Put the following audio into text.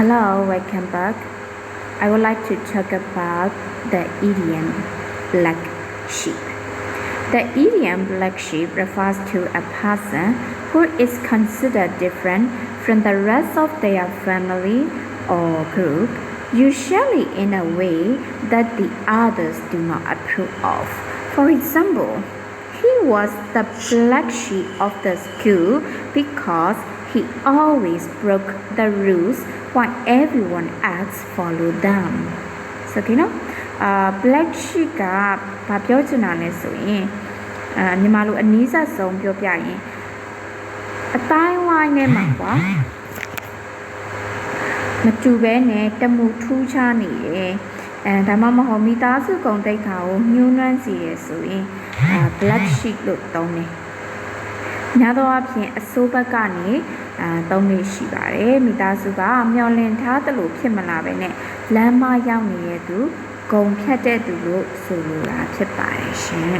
Hello, welcome back. I would like to talk about the idiom black sheep. The idiom black sheep refers to a person who is considered different from the rest of their family or group, usually in a way that the others do not approve of. For example, he was the black sheep of the school because he always broke the rules while everyone else followed them. So, black sheep ကဘာပြောချင်တာလဲဆိုရင်မြန်မာလိုအနည်းဆက်ဆုံးပြောပြရင်အတိုင်းဝိုင်းထဲမှာကွာမတူဘဲနဲ့တမှုထူးခြားနေတယ်ဒါမှမဟုတ်မိသားစုကုန်တိတ်ခါကိုညှိုးနှွမ်းစီရဆိုရင် black sheep လို့သုံးတယ်များသောအားဖြင့်အစိုးဘက်ကနေသုံးလို့ရှိပါတယ်မိသားစုကမျောလင့်ထားသလိုဖြစ်မလာပဲနဲ့လမ်းမရောက်နေတဲ့သူဂုံဖြတ်တဲ့သူလို့ဆိုလိုတာဖြစ်ပါတယ်ရှင်